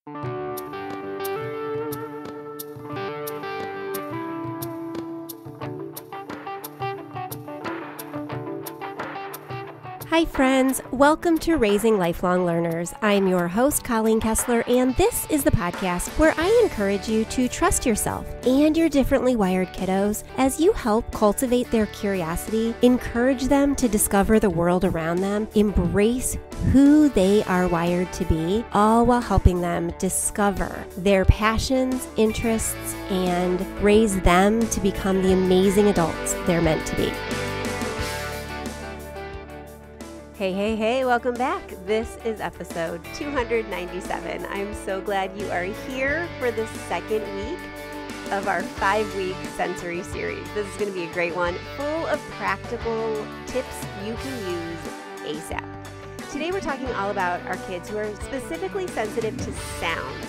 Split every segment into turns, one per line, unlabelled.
Hi friends, welcome to Raising Lifelong Learners. I'm your host, Colleen Kessler, and this is the podcast where I encourage you to trust yourself and your differently wired kiddos as you help cultivate their curiosity, encourage them to discover the world around them, embrace who they are wired to be, all while helping them discover their passions, interests, and raise them to become the amazing adults they're meant to be. Hey, welcome back. This is episode 297. I'm so glad you are here for the second week of our 5-week sensory series. This is going to be a great one, full of practical tips you can use ASAP. Today we're talking all about our kids who are specifically sensitive to sounds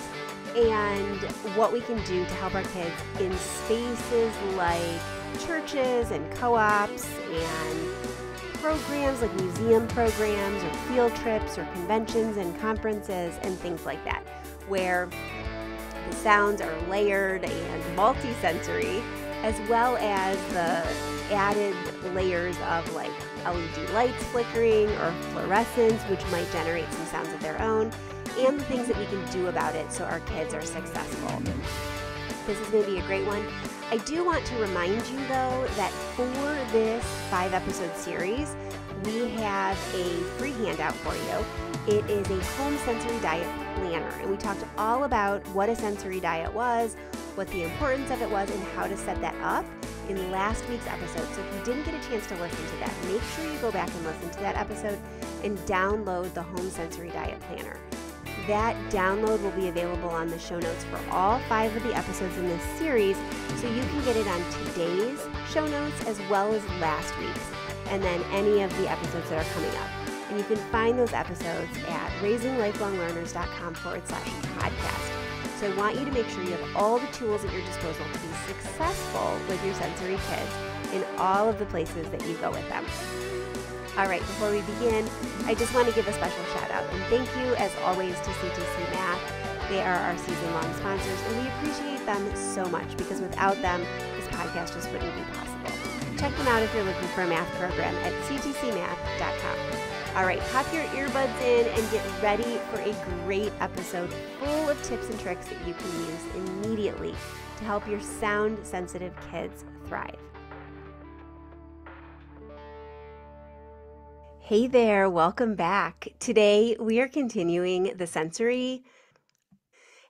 and what we can do to help our kids in spaces like churches and co-ops and programs like museum programs or field trips or conventions and conferences and things like that, where the sounds are layered and multi-sensory, as well as the added layers of like LED lights flickering or fluorescence, which might generate some sounds of their own, and the things that we can do about it so our kids are successful. This is going to be a great one. I do want to remind you, though, that for this 5-episode series, we have a free handout for you. It is a home sensory diet planner, and we talked all about what a sensory diet was, what the importance of it was, and how to set that up in last week's episode. So if you didn't get a chance to listen to that, make sure you go back and listen to that episode and download the home sensory diet planner. That download will be available on the show notes for all 5 of the episodes in this series, so you can get it on today's show notes as well as last week's, and then any of the episodes that are coming up. And you can find those episodes at raisinglifelonglearners.com/podcast. So I want you to make sure you have all the tools at your disposal to be successful with your sensory kids in all of the places that you go with them. All right, before we begin, I just want to give a special shout out and thank you, as always, to CTC Math. They are our season-long sponsors, and we appreciate them so much because without them, this podcast just wouldn't be possible. Check them out if you're looking for a math program at ctcmath.com. All right, pop your earbuds in and get ready for a great episode full of tips and tricks that you can use immediately to help your sound-sensitive kids thrive. Hey there, welcome back. Today we are continuing the sensory.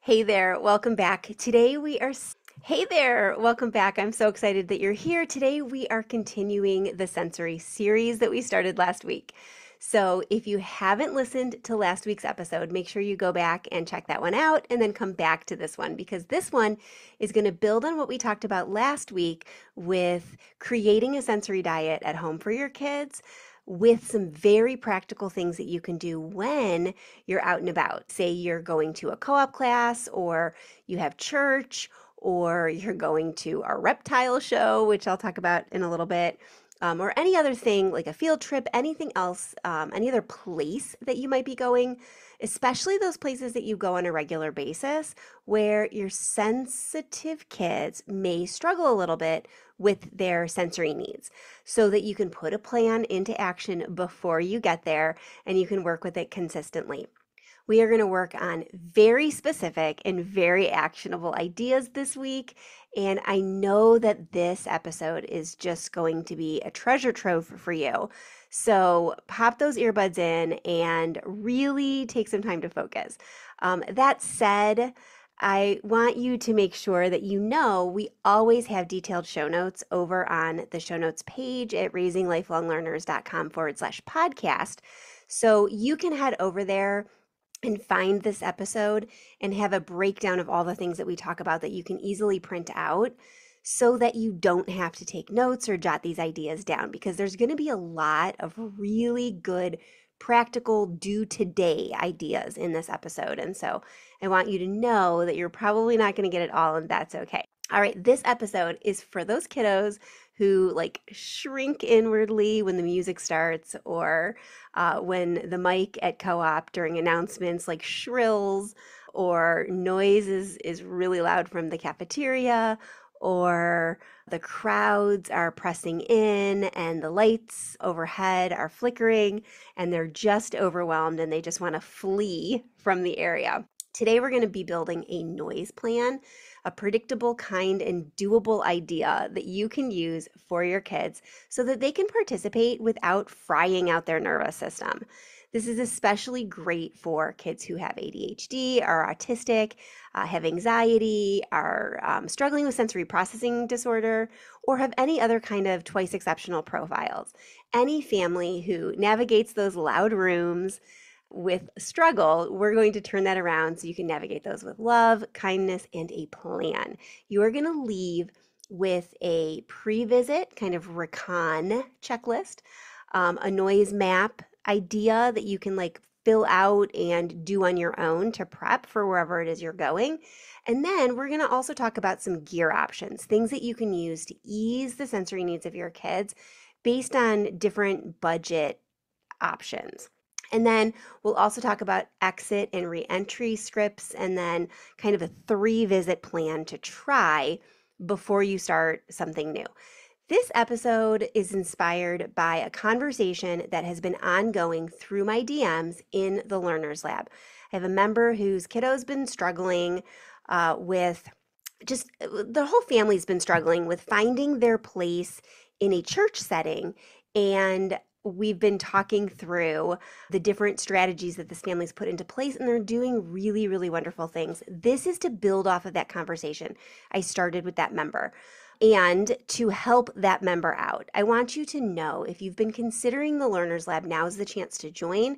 Hey there, welcome back. Hey there, welcome back. I'm so excited that you're here. Today we are continuing the sensory series that we started last week. So if you haven't listened to last week's episode, make sure you go back and check that one out and then come back to this one, because this one is going to build on what we talked about last week with creating a sensory diet at home for your kids, with some very practical things that you can do when you're out and about. Say you're going to a co-op class, or you have church, or you're going to a reptile show, which I'll talk about in a little bit, or any other thing like a field trip, anything else, any other place that you might be going, especially those places that you go on a regular basis where your sensitive kids may struggle a little bit with their sensory needs, so that you can put a plan into action before you get there and you can work with it consistently. We are going to work on very specific and very actionable ideas this week, and I know that this episode is just going to be a treasure trove for you. So pop those earbuds in and really take some time to focus. That said, I want you to make sure that you know we always have detailed show notes over on the show notes page at raisinglifelonglearners.com/podcast. So you can head over there and find this episode and have a breakdown of all the things that we talk about that you can easily print out, so that you don't have to take notes or jot these ideas down, because there's going to be a lot of really good practical do today ideas in this episode. And so I want you to know that you're probably not going to get it all, and that's okay. All right, this episode is for those kiddos who like shrink inwardly when the music starts, or when the mic at co-op during announcements like shrills, or noise is really loud from the cafeteria, or the crowds are pressing in and the lights overhead are flickering and they're just overwhelmed and they just want to flee from the area. Today, we're going to be building a noise plan, a predictable, kind, and doable idea that you can use for your kids so that they can participate without frying out their nervous system. This is especially great for kids who have ADHD, are autistic, have anxiety, are struggling with sensory processing disorder, or have any other kind of twice exceptional profiles. Any family who navigates those loud rooms with struggle, we're going to turn that around so you can navigate those with love, kindness, and a plan. You are going to leave with a pre-visit kind of recon checklist, a noise map idea that you can like fill out and do on your own to prep for wherever it is you're going. And then we're going to also talk about some gear options, things that you can use to ease the sensory needs of your kids based on different budget options. And then we'll also talk about exit and re-entry scripts, and then kind of a 3-visit plan to try before you start something new. This episode is inspired by a conversation that has been ongoing through my DMs in the Learners Lab. I have a member whose kiddo's been struggling with just, the whole family's been struggling with finding their place in a church setting, and we've been talking through the different strategies that this family's put into place, and they're doing really, really wonderful things. This is to build off of that conversation I started with that member. And to help that member out, I want you to know, if you've been considering the Learners Lab, now's the chance to join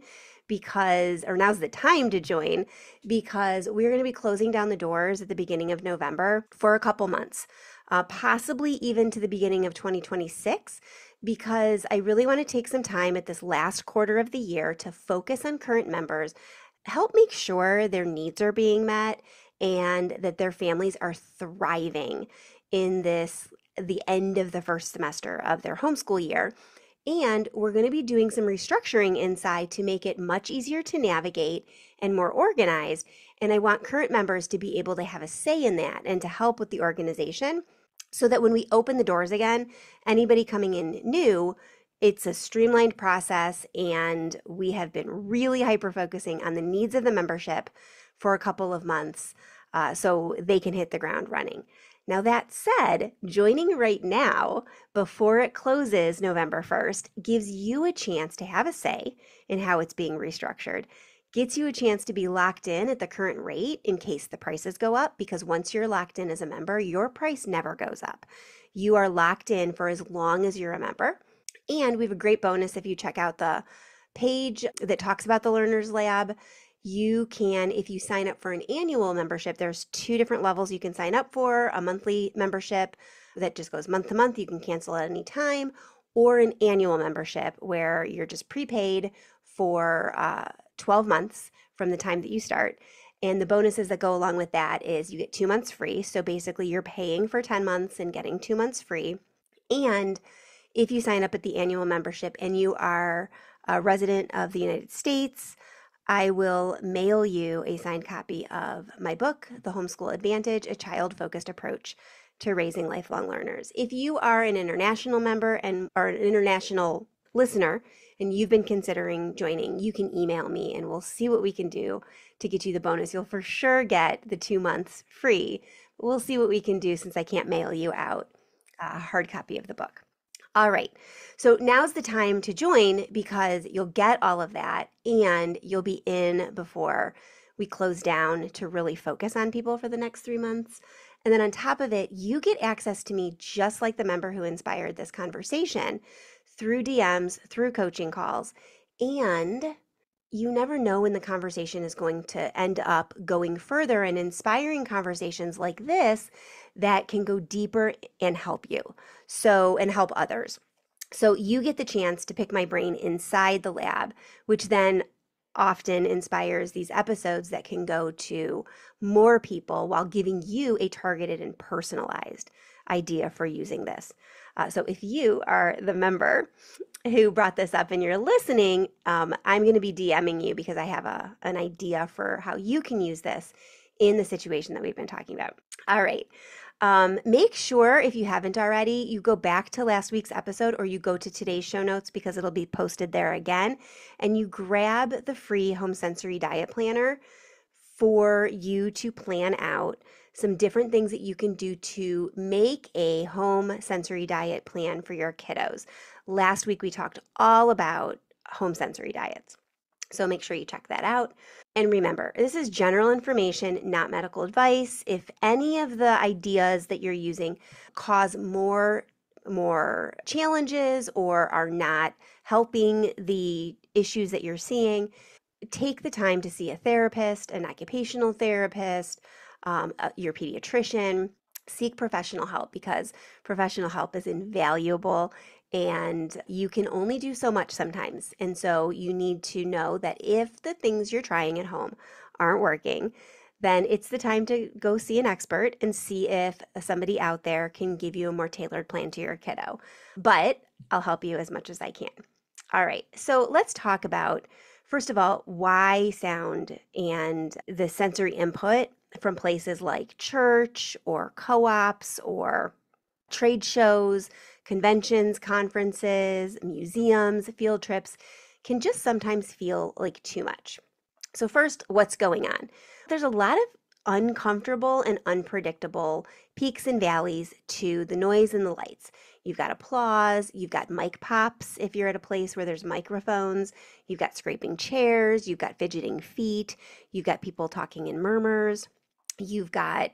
now's the time to join, because we're going to be closing down the doors at the beginning of November for a couple months, possibly even to the beginning of 2026, because I really want to take some time at this last quarter of the year to focus on current members, help make sure their needs are being met and that their families are thriving in the end of the first semester of their homeschool year. And we're going to be doing some restructuring inside to make it much easier to navigate and more organized. And I want current members to be able to have a say in that and to help with the organization, so that when we open the doors again, anybody coming in new, it's a streamlined process, and we have been really hyper-focusing on the needs of the membership for a couple of months so they can hit the ground running. Now, that said, joining right now before it closes November 1st gives you a chance to have a say in how it's being restructured, gets you a chance to be locked in at the current rate in case the prices go up, because once you're locked in as a member, your price never goes up. You are locked in for as long as you're a member. And we have a great bonus if you check out the page that talks about the Learners Lab. You can, if you sign up for an annual membership, there's 2 different levels you can sign up for: a monthly membership that just goes month to month, you can cancel at any time, or an annual membership where you're just prepaid for 12 months from the time that you start. And the bonuses that go along with that is you get 2 months free. So basically you're paying for 10 months and getting 2 months free. And if you sign up at the annual membership and you are a resident of the United States, I will mail you a signed copy of my book, The Homeschool Advantage, A Child-Focused Approach to Raising Lifelong Learners. If you are an international member or an international listener and you've been considering joining, you can email me and we'll see what we can do to get you the bonus. You'll for sure get the 2 months free. We'll see what we can do, since I can't mail you out a hard copy of the book. All right, so now's the time to join, because you'll get all of that and you'll be in before we close down to really focus on people for the next 3 months. And then on top of it, you get access to me just like the member who inspired this conversation, through DMs, through coaching calls, and you never know when the conversation is going to end up going further, and inspiring conversations like this that can go deeper and help you, and help others. So you get the chance to pick my brain inside the lab, which then often inspires these episodes that can go to more people while giving you a targeted and personalized idea for using this. So if you are the member who brought this up and you're listening, I'm going to be DMing you because I have an idea for how you can use this in the situation that we've been talking about. All right. Make sure, if you haven't already, you go back to last week's episode or you go to today's show notes because it'll be posted there again, and you grab the free home sensory diet planner for you to plan out some different things that you can do to make a home sensory diet plan for your kiddos. Last week we talked all about home sensory diets, so make sure you check that out. And remember, this is general information, not medical advice. If any of the ideas that you're using cause more challenges or are not helping the issues that you're seeing, take the time to see a therapist, an occupational therapist, your pediatrician. Seek professional help because professional help is invaluable and you can only do so much sometimes. And so you need to know that if the things you're trying at home aren't working, then it's the time to go see an expert and see if somebody out there can give you a more tailored plan to your kiddo. But I'll help you as much as I can. All right, so let's talk about, first of all, why sound and the sensory input from places like church or co-ops or trade shows, conventions, conferences, museums, field trips can just sometimes feel like too much. So first, what's going on? There's a lot of uncomfortable and unpredictable peaks and valleys to the noise and the lights. You've got applause, you've got mic pops if you're at a place where there's microphones, you've got scraping chairs, you've got fidgeting feet, you've got people talking in murmurs, you've got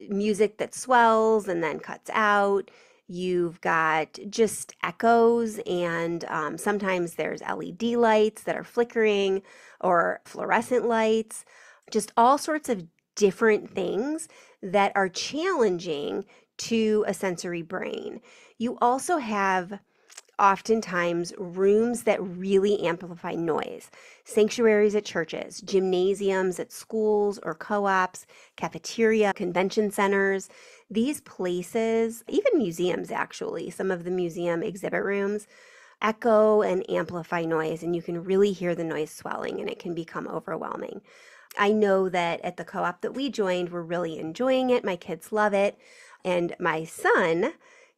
music that swells and then cuts out, you've got just echoes, and sometimes there's LED lights that are flickering or fluorescent lights, just all sorts of different things that are challenging to a sensory brain. You also have oftentimes rooms that really amplify noise. Sanctuaries at churches, gymnasiums at schools or co-ops, cafeteria, convention centers. These places, even museums actually, some of the museum exhibit rooms, echo and amplify noise, and you can really hear the noise swelling and it can become overwhelming. I know that at the co-op that we joined, we're really enjoying it. My kids love it. And my son,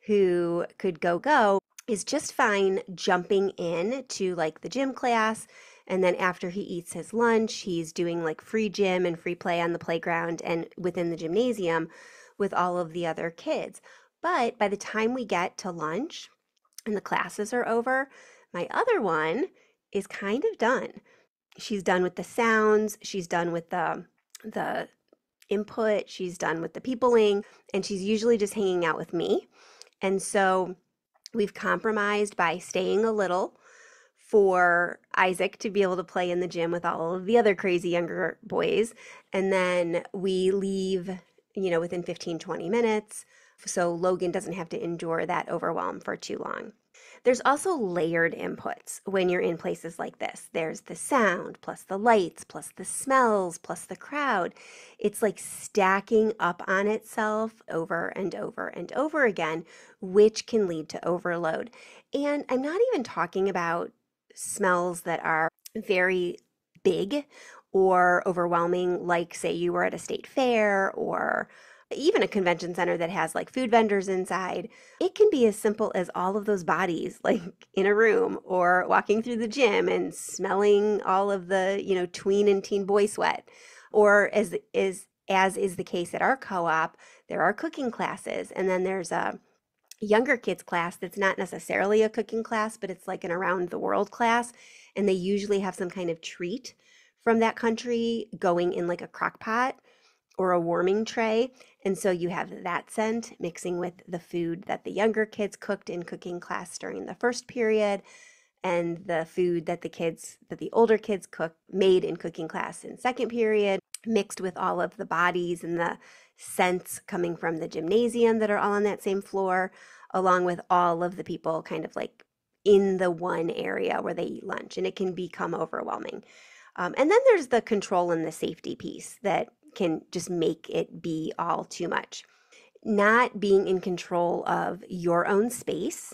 who could go, is just fine jumping in to like the gym class. And then after he eats his lunch, he's doing like free gym and free play on the playground and within the gymnasium with all of the other kids. But by the time we get to lunch and the classes are over, my other one is kind of done. She's done with the sounds, she's done with the input, she's done with the peopling, and she's usually just hanging out with me. And so we've compromised by staying a little for Isaac to be able to play in the gym with all of the other crazy younger boys. And then we leave, within 15, 20 minutes. So Logan doesn't have to endure that overwhelm for too long. There's also layered inputs when you're in places like this. There's the sound, plus the lights, plus the smells, plus the crowd. It's like stacking up on itself over and over and over again, which can lead to overload. And I'm not even talking about smells that are very big or overwhelming, like say you were at a state fair or even a convention center that has like food vendors inside. It can be as simple as all of those bodies like in a room, or walking through the gym and smelling all of the, tween and teen boy sweat. Or as is the case at our co-op, there are cooking classes, and then there's a younger kids class that's not necessarily a cooking class, but it's like an around the world class, and they usually have some kind of treat from that country going in like a crock pot or a warming tray. And so you have that scent mixing with the food that the younger kids cooked in cooking class during the first period, and the food that the older kids made in cooking class in second period, mixed with all of the bodies and the scents coming from the gymnasium that are all on that same floor, along with all of the people kind of like in the one area where they eat lunch, and it can become overwhelming. And then there's the control and the safety piece that can just make it be all too much. not being in control of your own space.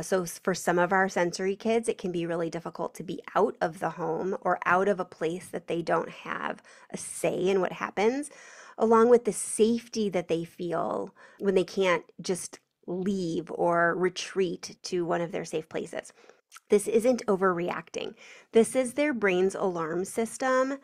So for some of our sensory kids, it can be really difficult to be out of the home or out of a place that they don't have a say in what happens, along with the safety that they feel when they can't just leave or retreat to one of their safe places. This isn't overreacting. This is their brain's alarm system,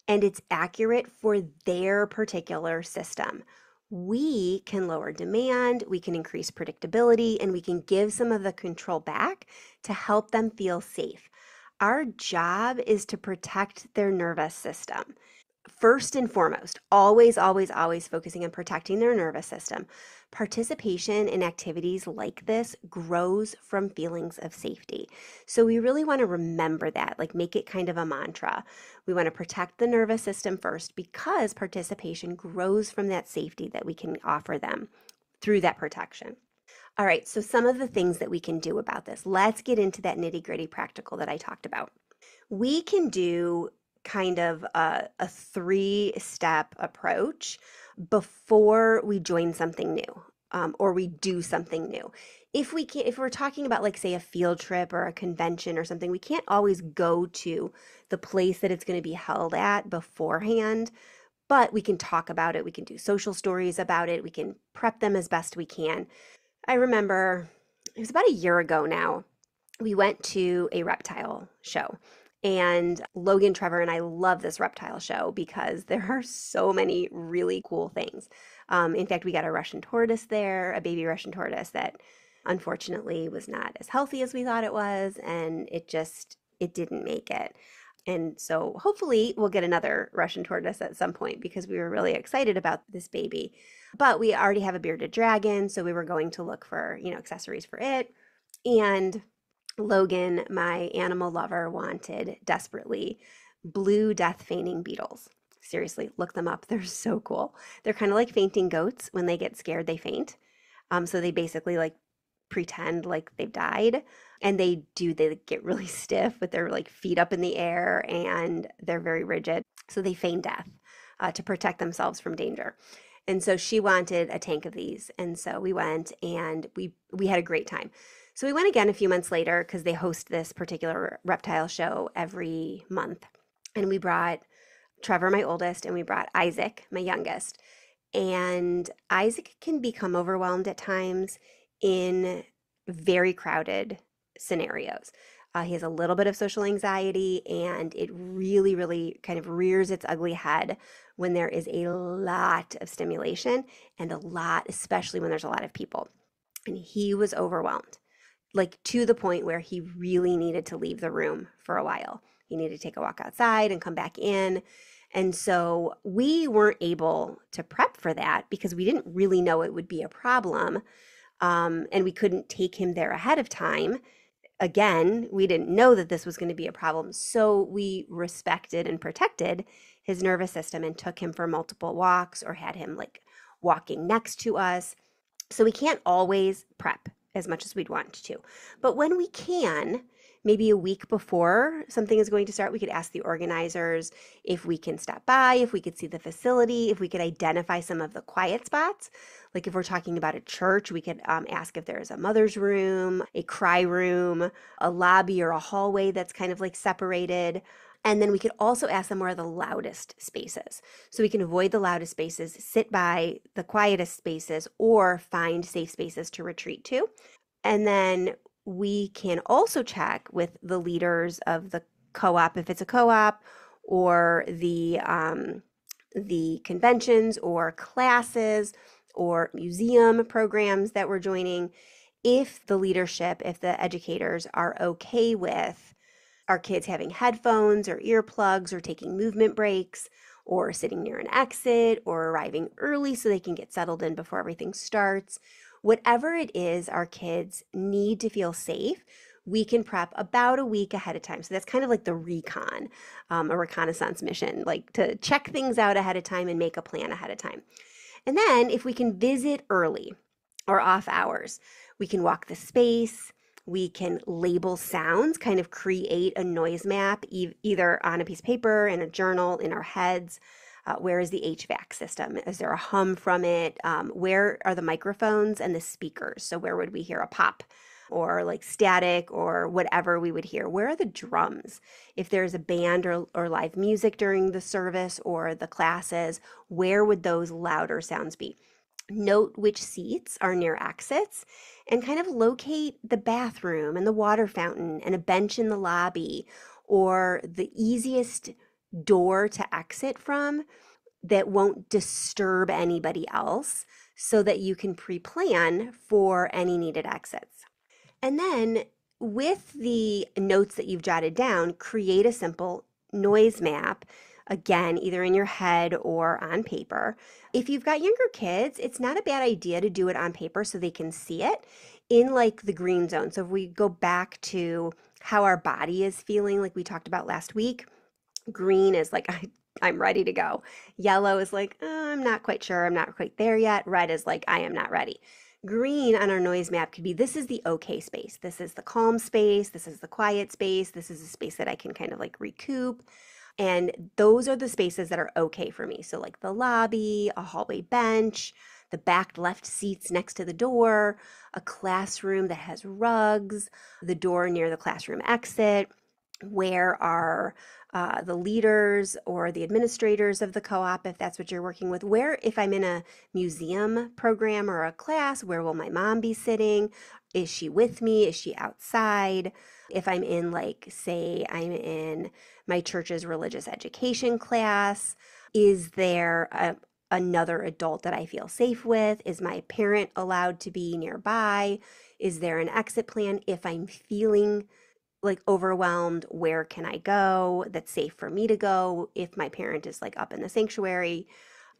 and it's accurate for their particular system. We can lower demand, we can increase predictability, and we can give some of the control back to help them feel safe. Our job is to protect their nervous system. First and foremost, always, always, always focusing on protecting their nervous system. Participation in activities like this grows from feelings of safety. So we really want to remember that, like make it kind of a mantra. We want to protect the nervous system first because participation grows from that safety that we can offer them through that protection. All right, so some of the things that we can do about this. Let's get into that nitty-gritty practical that I talked about. We can do kind of a 3-step approach before we join something new, or we do something new. If we're talking about, like, say, a field trip or a convention or something, we can't always go to the place that it's going to be held at beforehand, but we can talk about it. We can do social stories about it. We can prep them as best we can. I remember it was about a year ago now. We went to a reptile show. And Logan, Trevor, and I love this reptile show because there are so many really cool things. In fact, we got a Russian tortoise there, a baby Russian tortoise that unfortunately was not as healthy as we thought it was, and it didn't make it. And so hopefully we'll get another Russian tortoise at some point because we were really excited about this baby. But we already have a bearded dragon, so we were going to look for, accessories for it. And Logan, my animal lover, wanted desperately blue death feigning beetles. Seriously, look them up. They're so cool. They're kind of like fainting goats. When they get scared, they faint. So they basically like pretend like they've died, and they get really stiff with their like feet up in the air, and they're very rigid. So they feign death to protect themselves from danger. And so she wanted a tank of these. And so we went and we had a great time. So we went again a few months later because they host this particular reptile show every month. And we brought Trevor, my oldest, and we brought Isaac, my youngest. And Isaac can become overwhelmed at times in very crowded scenarios. He has a little bit of social anxiety, and it really, really kind of rears its ugly head when there is a lot of stimulation and especially when there's a lot of people. And he was overwhelmed, like to the point where he really needed to leave the room for a while. He needed to take a walk outside and come back in. And so we weren't able to prep for that because we didn't really know it would be a problem. And we couldn't take him there ahead of time. Again, we didn't know that this was going to be a problem. So we respected and protected his nervous system and took him for multiple walks or had him like walking next to us. So we can't always prep as much as we'd want to. But when we can, maybe a week before something is going to start, we could ask the organizers if we can stop by, if we could see the facility, if we could identify some of the quiet spots. Like if we're talking about a church, we could ask if there's a mother's room, a cry room, a lobby or a hallway that's kind of like separated. And then we could also ask them where are the loudest spaces. So we can avoid the loudest spaces, sit by the quietest spaces, or find safe spaces to retreat to. And then we can also check with the leaders of the co-op, if it's a co-op, or the conventions or classes or museum programs that we're joining, if the leadership, if the educators are okay with our kids having headphones or earplugs or taking movement breaks or sitting near an exit or arriving early so they can get settled in before everything starts. Whatever it is our kids need to feel safe, we can prep about a week ahead of time. So that's kind of like the recon, a reconnaissance mission, like to check things out ahead of time and make a plan ahead of time. And then if we can visit early or off hours, we can walk the space, we can label sounds, kind of create a noise map, either on a piece of paper, in a journal, in our heads. Where is the HVAC system? Is there a hum from it? Where are the microphones and the speakers? So where would we hear a pop or like static or whatever we would hear? Where are the drums? If there's a band or live music during the service or the classes, where would those louder sounds be? Note which seats are near exits and kind of locate the bathroom and the water fountain and a bench in the lobby or the easiest door to exit from that won't disturb anybody else so that you can pre-plan for any needed exits. And then with the notes that you've jotted down, create a simple noise map, again, either in your head or on paper. If you've got younger kids, it's not a bad idea to do it on paper so they can see it in like the green zone. So if we go back to how our body is feeling, like we talked about last week, green is like, I'm ready to go. Yellow is like, I'm not quite sure. I'm not quite there yet. Red is like, I am not ready. Green on our noise map could be, this is the okay space. This is the calm space. This is the quiet space. This is a space that I can kind of like recoup. And those are the spaces that are okay for me. So like the lobby, a hallway bench, the back left seats next to the door, a classroom that has rugs, the door near the classroom exit. Where are the leaders or the administrators of the co-op, if that's what you're working with? Where, if I'm in a museum program or a class, where will my mom be sitting? Is she with me? Is she outside? If I'm in, like, say, I'm in my church's religious education class, is there another adult that I feel safe with? Is my parent allowed to be nearby? Is there an exit plan? If I'm feeling like overwhelmed, where can I go that's safe for me to go if my parent is like up in the sanctuary?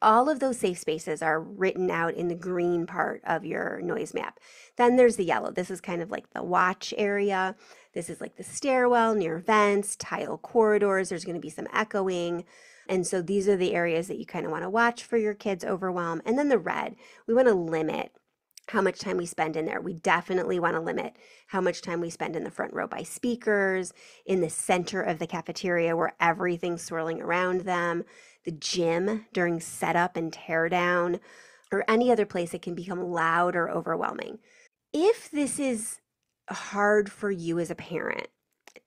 All of those safe spaces are written out in the green part of your noise map. Then there's the yellow. This is kind of like the watch area. This is like the stairwell, near vents, tile corridors. There's going to be some echoing. And so these are the areas that you kind of want to watch for your kids' overwhelm. And then the red, we want to limit how much time we spend in there. We definitely want to limit how much time we spend in the front row by speakers, in the center of the cafeteria where everything's swirling around them, the gym during setup and tear down, or any other place that can become loud or overwhelming. If this is hard for you as a parent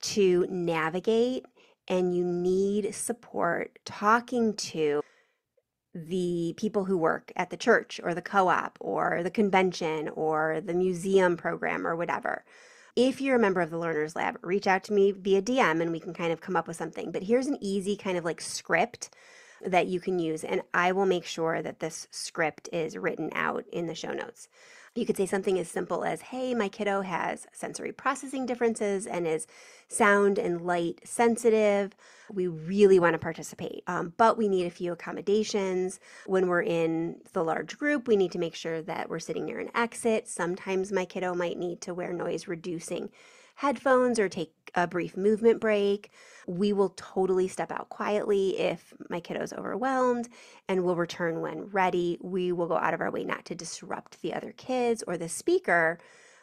to navigate and you need support talking to the people who work at the church or the co-op or the convention or the museum program or whatever, if you're a member of the Learners Lab, reach out to me via DM and we can kind of come up with something. But here's an easy kind of like script that you can use, and I will make sure that this script is written out in the show notes. You could say something as simple as, hey, my kiddo has sensory processing differences and is sound and light sensitive. We really want to participate, but we need a few accommodations. When we're in the large group, we need to make sure that we're sitting near an exit. Sometimes my kiddo might need to wear noise reducing headphones or take a brief movement break. We will totally step out quietly if my kiddo's overwhelmed, and we'll return when ready. We will go out of our way not to disrupt the other kids or the speaker,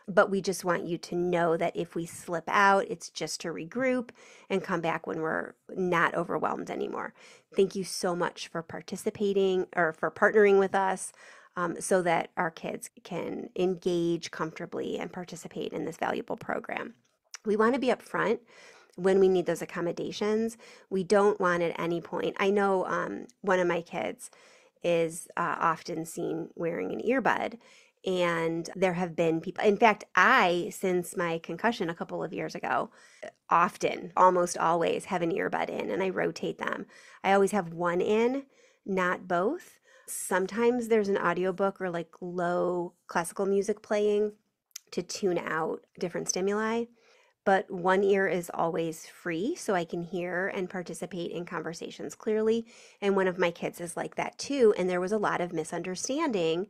but we just want you to know that if we slip out, it's just to regroup and come back when we're not overwhelmed anymore. Thank you so much for participating or for partnering with us so that our kids can engage comfortably and participate in this valuable program. We want to be upfront when we need those accommodations. We don't want at any point, I know one of my kids is often seen wearing an earbud, and there have been people, in fact, since my concussion a couple of years ago, often, almost always have an earbud in, and I rotate them. I always have one in, not both. Sometimes there's an audiobook or like low classical music playing to tune out different stimuli. But one ear is always free, so I can hear and participate in conversations clearly. And one of my kids is like that too. And there was a lot of misunderstanding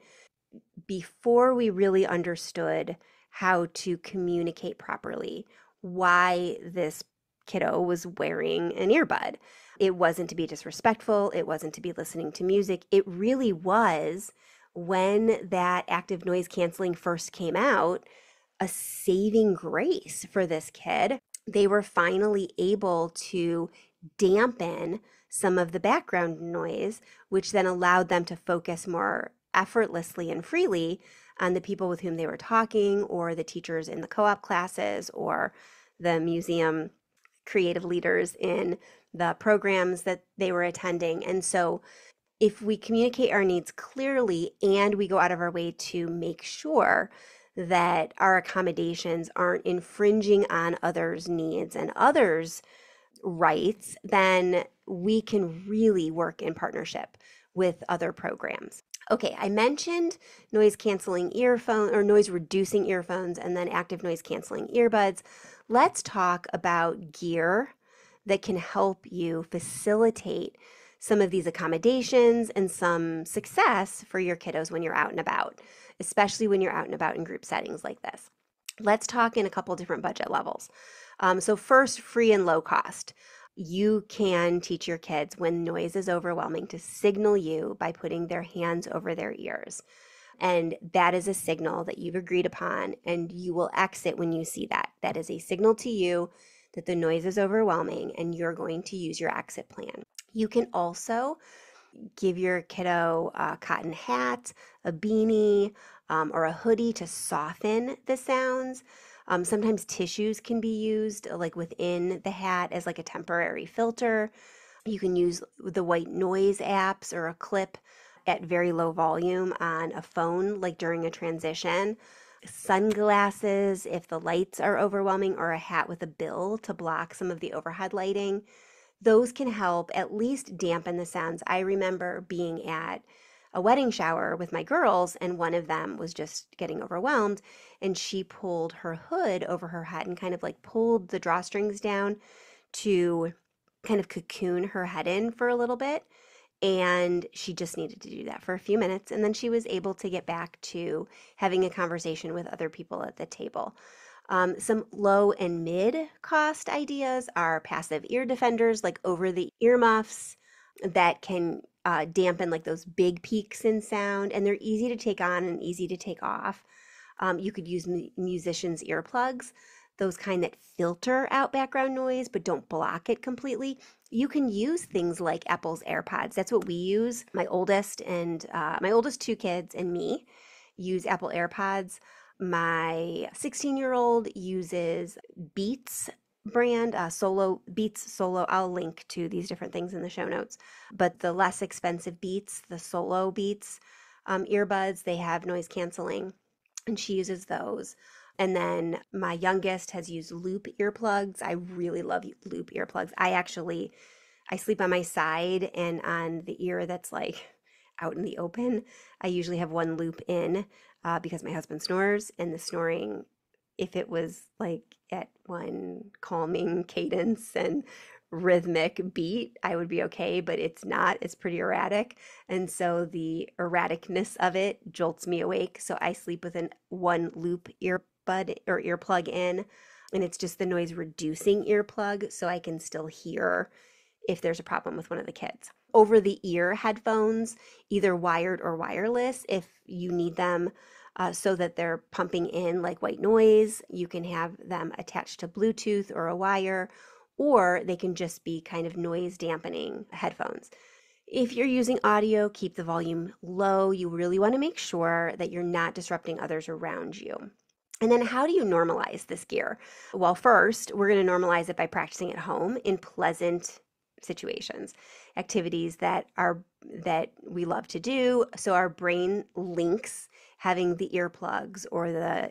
before we really understood how to communicate properly why this kiddo was wearing an earbud. It wasn't to be disrespectful. It wasn't to be listening to music. It really was, when that active noise canceling first came out, a saving grace for this kid. They were finally able to dampen some of the background noise, which then allowed them to focus more effortlessly and freely on the people with whom they were talking, or the teachers in the co-op classes, or the museum creative leaders in the programs that they were attending. And so if we communicate our needs clearly and we go out of our way to make sure that our accommodations aren't infringing on others' needs and others' rights, then we can really work in partnership with other programs. Okay, I mentioned noise canceling earphones or noise reducing earphones and then active noise canceling earbuds. Let's talk about gear that can help you facilitate some of these accommodations and some success for your kiddos when you're out and about, especially when you're out and about in group settings like this. Let's talk in a couple different budget levels. So first, free and low cost. You can teach your kids when noise is overwhelming to signal you by putting their hands over their ears. And that is a signal that you've agreed upon, and you will exit when you see that. That is a signal to you that the noise is overwhelming and you're going to use your exit plan. You can also give your kiddo a cotton hat, a beanie, or a hoodie to soften the sounds. Sometimes tissues can be used like within the hat as like a temporary filter. You can use the white noise apps or a clip at very low volume on a phone, like during a transition. Sunglasses if the lights are overwhelming, or a hat with a bill to block some of the overhead lighting. Those can help at least dampen the sounds. I remember being at a wedding shower with my girls, and one of them was just getting overwhelmed, and she pulled her hood over her head and kind of like pulled the drawstrings down to kind of cocoon her head in for a little bit. And she just needed to do that for a few minutes, and then she was able to get back to having a conversation with other people at the table. Some low and mid cost ideas are passive ear defenders, like over the earmuffs that can dampen like those big peaks in sound, and they're easy to take on and easy to take off. You could use musicians' earplugs, those kind that filter out background noise but don't block it completely. You can use things like Apple's AirPods. That's what we use. My oldest two kids and me use Apple AirPods. My 16-year-old uses Beats brand, Beats Solo. I'll link to these different things in the show notes. But the less expensive Beats, the Solo Beats earbuds, they have noise canceling, and she uses those. And then my youngest has used loop earplugs. I really love loop earplugs. I sleep on my side, and on the ear that's like out in the open, I usually have one loop in because my husband snores, and the snoring, if it was like at one calming cadence and rhythmic beat, I would be okay, but it's not. It's pretty erratic. And so the erraticness of it jolts me awake. So I sleep with one loop earbud or earplug in, and it's just the noise reducing earplug, so I can still hear if there's a problem with one of the kids. Over the ear headphones, either wired or wireless, if you need them so that they're pumping in like white noise, you can have them attached to Bluetooth or a wire, or they can just be kind of noise dampening headphones. If you're using audio, keep the volume low. You really want to make sure that you're not disrupting others around you. And then how do you normalize this gear? Well, first, we're going to normalize it by practicing at home in pleasant situations, activities that we love to do. So our brain links having the earplugs or the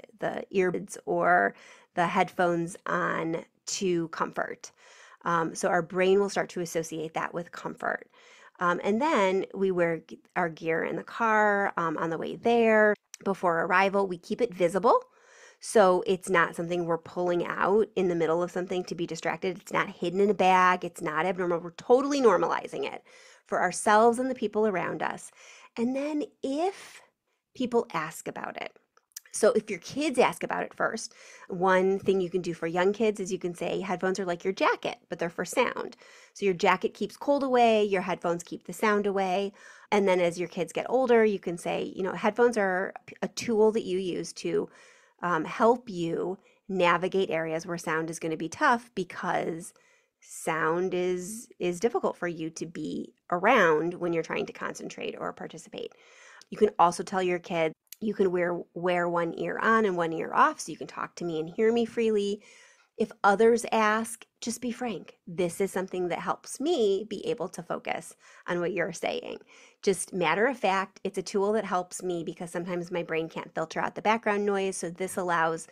earbuds or the headphones on to comfort. So our brain will start to associate that with comfort. And then we wear our gear in the car on the way there. Before arrival, we keep it visible. So it's not something we're pulling out in the middle of something to be distracted. It's not hidden in a bag. It's not abnormal. We're totally normalizing it for ourselves and the people around us. And then if people ask about it, so if your kids ask about it first, one thing you can do for young kids is you can say headphones are like your jacket, but they're for sound. So your jacket keeps cold away, your headphones keep the sound away. And then as your kids get older, you can say, headphones are a tool that you use to help you navigate areas where sound is going to be tough, because sound is difficult for you to be around when you're trying to concentrate or participate. You can also tell your kids you can wear one ear on and one ear off so you can talk to me and hear me freely. If others ask, just be frank. This is something that helps me be able to focus on what you're saying. Just matter of fact, it's a tool that helps me because sometimes my brain can't filter out the background noise. So this allows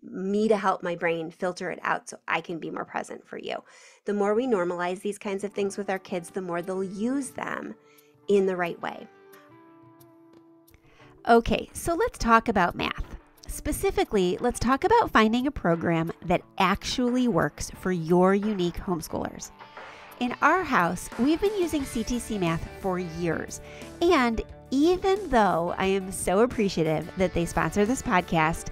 me to help my brain filter it out so I can be more present for you. The more we normalize these kinds of things with our kids, the more they'll use them in the right way. Okay, so let's talk about math. Specifically, let's talk about finding a program that actually works for your unique homeschoolers. In our house, we've been using CTC Math for years, and even though I am so appreciative that they sponsor this podcast,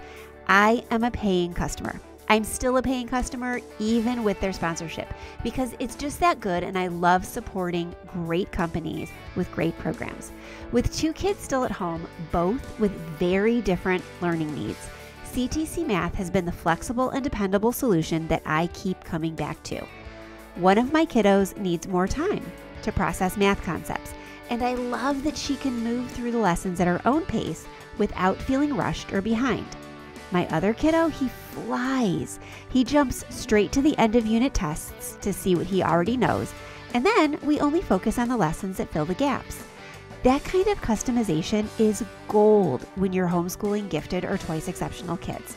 I am a paying customer. I'm still a paying customer even with their sponsorship because it's just that good, and I love supporting great companies with great programs. With 2 kids still at home, both with very different learning needs, CTC Math has been the flexible and dependable solution that I keep coming back to. One of my kiddos needs more time to process math concepts, and I love that she can move through the lessons at her own pace without feeling rushed or behind. My other kiddo, he flies. He jumps straight to the end of unit tests to see what he already knows, and then we only focus on the lessons that fill the gaps. That kind of customization is gold when you're homeschooling gifted or twice exceptional kids.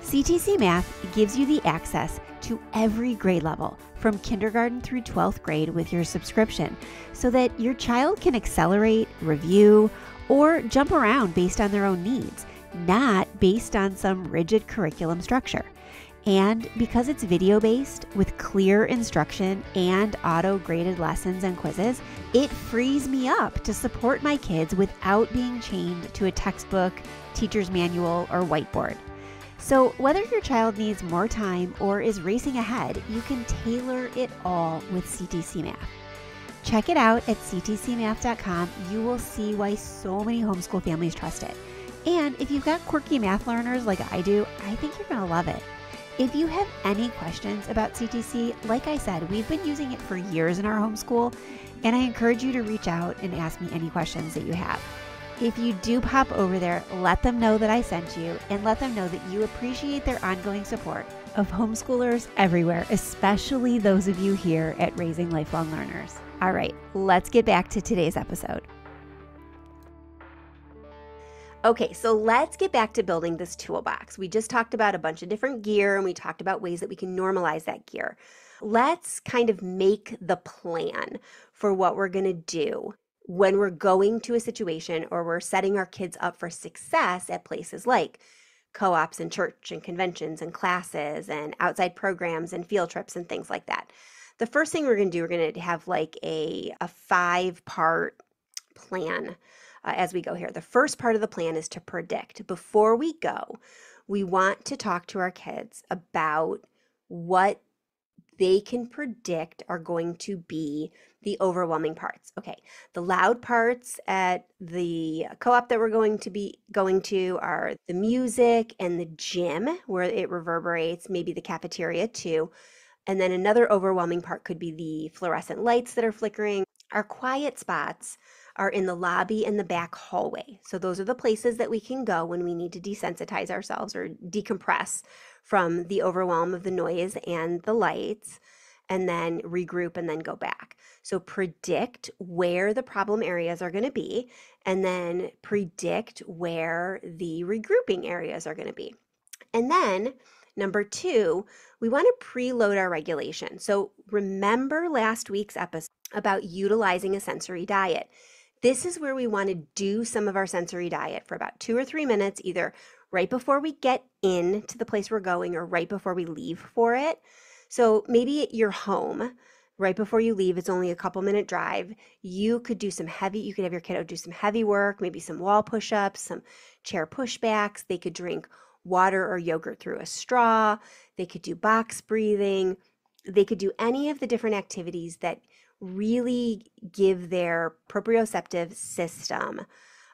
CTC Math gives you the access to every grade level, from kindergarten through 12th grade with your subscription, so that your child can accelerate, review, or jump around based on their own needs, not based on some rigid curriculum structure. And because it's video-based with clear instruction and auto-graded lessons and quizzes, it frees me up to support my kids without being chained to a textbook, teacher's manual, or whiteboard. So whether your child needs more time or is racing ahead, you can tailor it all with CTC Math. Check it out at ctcmath.com. You will see why so many homeschool families trust it. And if you've got quirky math learners like I do, I think you're going to love it. If you have any questions about CTC, like I said, we've been using it for years in our homeschool, and I encourage you to reach out and ask me any questions that you have. If you do pop over there, let them know that I sent you, and let them know that you appreciate their ongoing support of homeschoolers everywhere, especially those of you here at Raising Lifelong Learners. All right, let's get back to today's episode. Okay, so let's get back to building this toolbox. We just talked about a bunch of different gear, and we talked about ways that we can normalize that gear. Let's kind of make the plan for what we're going to do when we're going to a situation or we're setting our kids up for success at places like co-ops and church and conventions and classes and outside programs and field trips and things like that. The first thing we're going to do, we're going to have like a 5-part plan as we go here. The first part of the plan is to predict. Before we go, we want to talk to our kids about what they can predict are going to be the overwhelming parts. Okay, the loud parts at the co-op that we're going to are the music and the gym where it reverberates, maybe the cafeteria too. And then another overwhelming part could be the fluorescent lights that are flickering. Our quiet spots are in the lobby and the back hallway. So those are the places that we can go when we need to desensitize ourselves or decompress from the overwhelm of the noise and the lights, and then regroup and then go back. So predict where the problem areas are going to be, and then predict where the regrouping areas are going to be. And then number 2, we want to preload our regulation. So remember last week's episode about utilizing a sensory diet. This is where we want to do some of our sensory diet for about 2 or 3 minutes, either right before we get into the place we're going or right before we leave for it. So maybe at your home, right before you leave, it's only a couple-minute drive. You could have your kiddo do some heavy work, maybe some wall push-ups, some chair pushbacks. They could drink water or yogurt through a straw. They could do box breathing. They could do any of the different activities that really give their proprioceptive system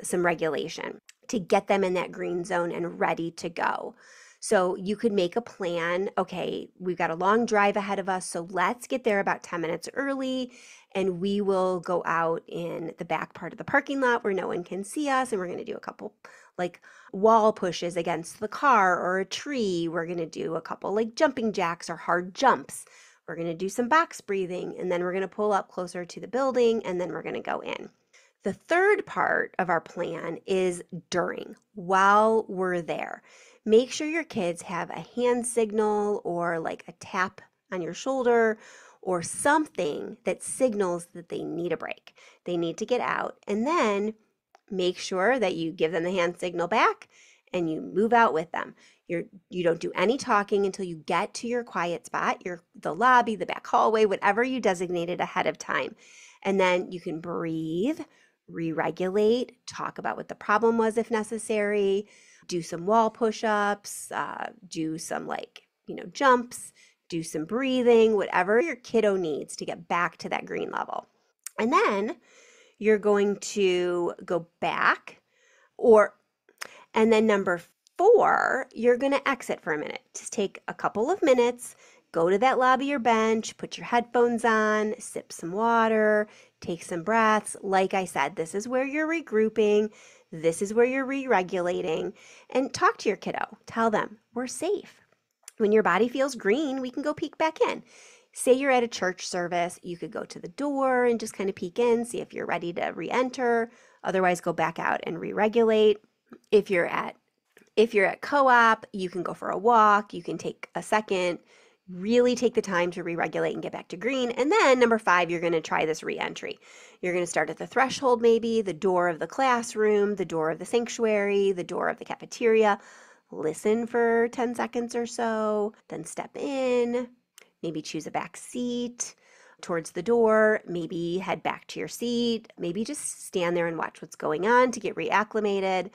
some regulation to get them in that green zone and ready to go. So you could make a plan. Okay, we've got a long drive ahead of us, so let's get there about 10 minutes early, and we will go out in the back part of the parking lot where no one can see us, and we're going to do a couple like wall pushes against the car or a tree. We're going to do a couple like jumping jacks or hard jumps. We're going to do some box breathing, and then we're going to pull up closer to the building, and then we're going to go in. The third part of our plan is while we're there. Make sure your kids have a hand signal or like a tap on your shoulder or something that signals that they need a break. They need to get out, and then make sure that you give them the hand signal back and you move out with them. You don't do any talking until you get to your quiet spot, the lobby, the back hallway, whatever you designated ahead of time. And then you can breathe, re-regulate, talk about what the problem was if necessary, do some wall push-ups, do some jumps, do some breathing, whatever your kiddo needs to get back to that green level. And then you're going to go back and then number 4, you're going to exit for a minute. Just take a couple of minutes, go to that lobby or bench, put your headphones on, sip some water, take some breaths. Like I said, this is where you're regrouping. This is where you're re-regulating, and talk to your kiddo. Tell them we're safe. When your body feels green, we can go peek back in. Say you're at a church service, you could go to the door and just kind of peek in, see if you're ready to re-enter. Otherwise, go back out and re-regulate. If you're at co-op, you can go for a walk. You can take a second, really take the time to re-regulate and get back to green. And then number 5, you're going to try this re-entry. You're going to start at the threshold, maybe the door of the classroom, the door of the sanctuary, the door of the cafeteria. Listen for 10 seconds or so, then step in, maybe choose a back seat towards the door, maybe head back to your seat, maybe just stand there and watch what's going on to get reacclimated.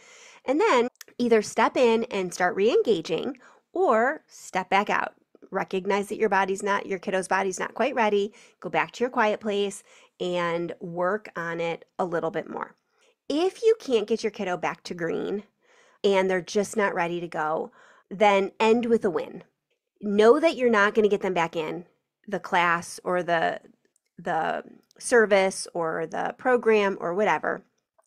And then either step in and start re-engaging or step back out. Recognize that your kiddo's body's not quite ready. Go back to your quiet place and work on it a little bit more. If you can't get your kiddo back to green and they're just not ready to go, then end with a win. Know that you're not going to get them back in the class or the service or the program or whatever,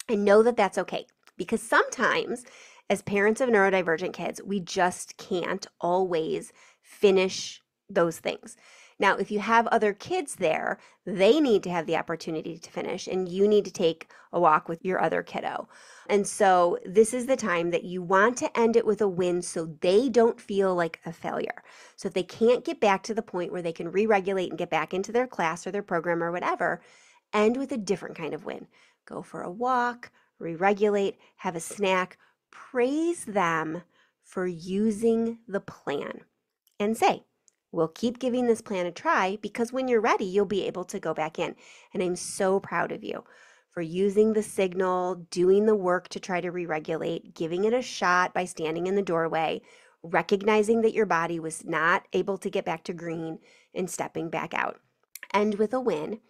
and know that that's okay. Because sometimes as parents of neurodivergent kids, we just can't always finish those things. Now, if you have other kids there, they need to have the opportunity to finish, and you need to take a walk with your other kiddo. And so this is the time that you want to end it with a win so they don't feel like a failure. So if they can't get back to the point where they can re-regulate and get back into their class or their program or whatever, end with a different kind of win. Go for a walk, re-regulate, have a snack, praise them for using the plan, and say, we'll keep giving this plan a try because when you're ready, you'll be able to go back in. And I'm so proud of you for using the signal, doing the work to try to re-regulate, giving it a shot by standing in the doorway, recognizing that your body was not able to get back to green and stepping back out. End with a win.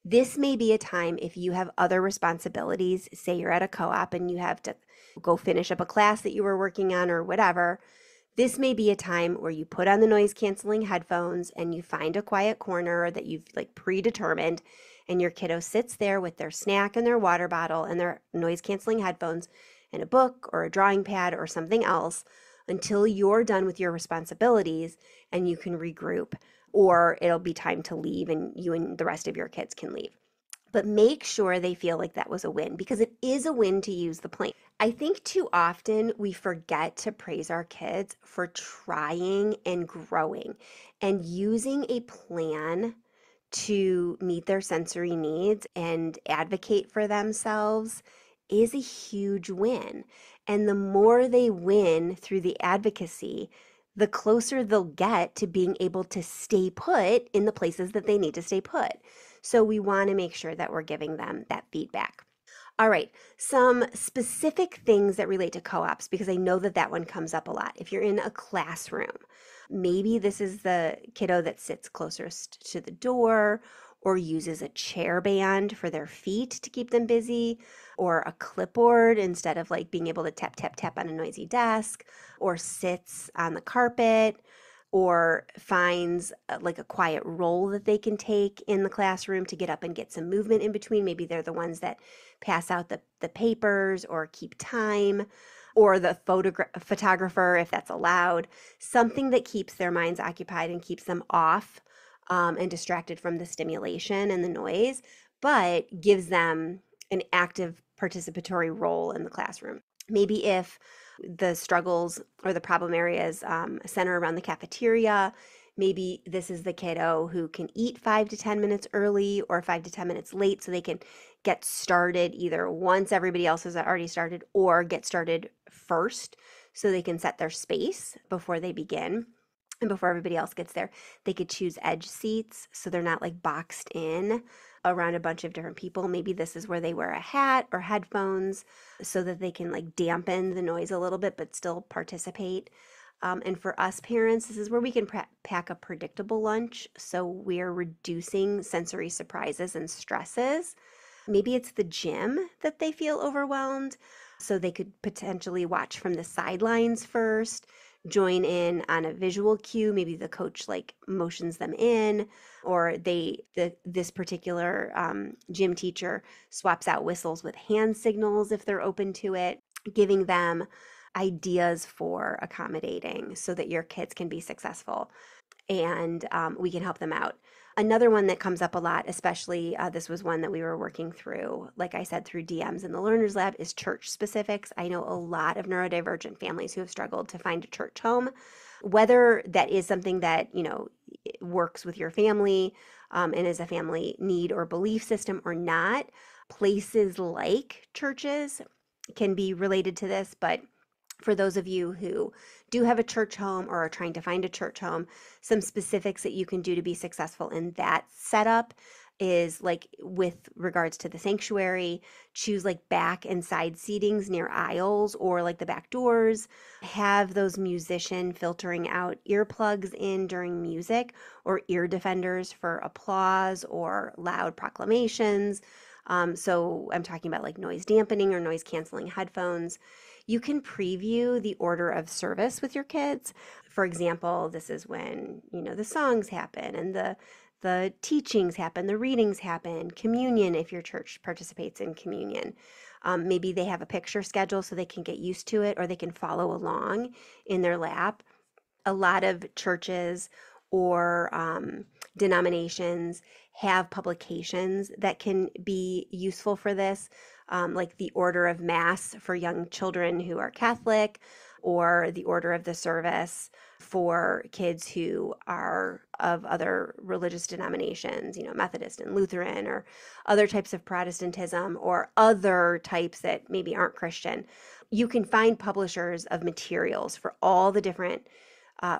This may be a time if you have other responsibilities, say you're at a co-op and you have to go finish up a class that you were working on or whatever. This may be a time where you put on the noise canceling headphones and you find a quiet corner that you've predetermined, and your kiddo sits there with their snack and their water bottle and their noise canceling headphones and a book or a drawing pad or something else until you're done with your responsibilities and you can regroup, or it'll be time to leave and you and the rest of your kids can leave. But make sure they feel like that was a win, because it is a win to use the plan. I think too often we forget to praise our kids for trying and growing and using a plan to meet their sensory needs and advocate for themselves is a huge win. And the more they win through the advocacy, the closer they'll get to being able to stay put in the places that they need to stay put. So we want to make sure that we're giving them that feedback. All right, some specific things that relate to co-ops, because I know that one comes up a lot. If you're in a classroom, maybe this is the kiddo that sits closest to the door, or uses a chair band for their feet to keep them busy, or a clipboard instead of like being able to tap, tap, tap on a noisy desk, or sits on the carpet, or finds like a quiet role that they can take in the classroom to get up and get some movement in between. Maybe they're the ones that pass out the papers or keep time, or the photographer, if that's allowed, something that keeps their minds occupied and keeps them off and distracted from the stimulation and the noise, but gives them an active participatory role in the classroom. Maybe if the struggles or the problem areas center around the cafeteria, maybe this is the kiddo who can eat 5 to 10 minutes early or 5 to 10 minutes late so they can get started either once everybody else has already started or get started first so they can set their space before they begin. And before everybody else gets there, they could choose edge seats so they're not like boxed in around a bunch of different people. Maybe this is where they wear a hat or headphones so that they can like dampen the noise a little bit but still participate. And for us parents, this is where we can pack a predictable lunch so we're reducing sensory surprises and stresses. Maybe it's the gym that they feel overwhelmed, so they could potentially watch from the sidelines first, join in on a visual cue. Maybe the coach like motions them in, or this particular gym teacher swaps out whistles with hand signals if they're open to it, giving them ideas for accommodating so that your kids can be successful and we can help them out. Another one that comes up a lot, especially this was one that we were working through, like I said, through DMs in the Learners Lab, is church specifics. I know a lot of neurodivergent families who have struggled to find a church home, whether that is something that, works with your family and is a family need or belief system or not. Places like churches can be related to this, but for those of you who do have a church home or are trying to find a church home, some specifics that you can do to be successful in that setup is like with regards to the sanctuary, choose like back and side seatings near aisles or like the back doors. Have those musician filtering out earplugs in during music or ear defenders for applause or loud proclamations. So I'm talking about like noise dampening or noise canceling headphones. You can preview the order of service with your kids. For example, this is when, the songs happen and the teachings happen, the readings happen, communion if your church participates in communion. Maybe they have a picture schedule so they can get used to it or they can follow along in their lap. A lot of churches or denominations have publications that can be useful for this, like the Order of Mass for young children who are Catholic, or the Order of the Service for kids who are of other religious denominations, Methodist and Lutheran, or other types of Protestantism, or other types that maybe aren't Christian. You can find publishers of materials for all the different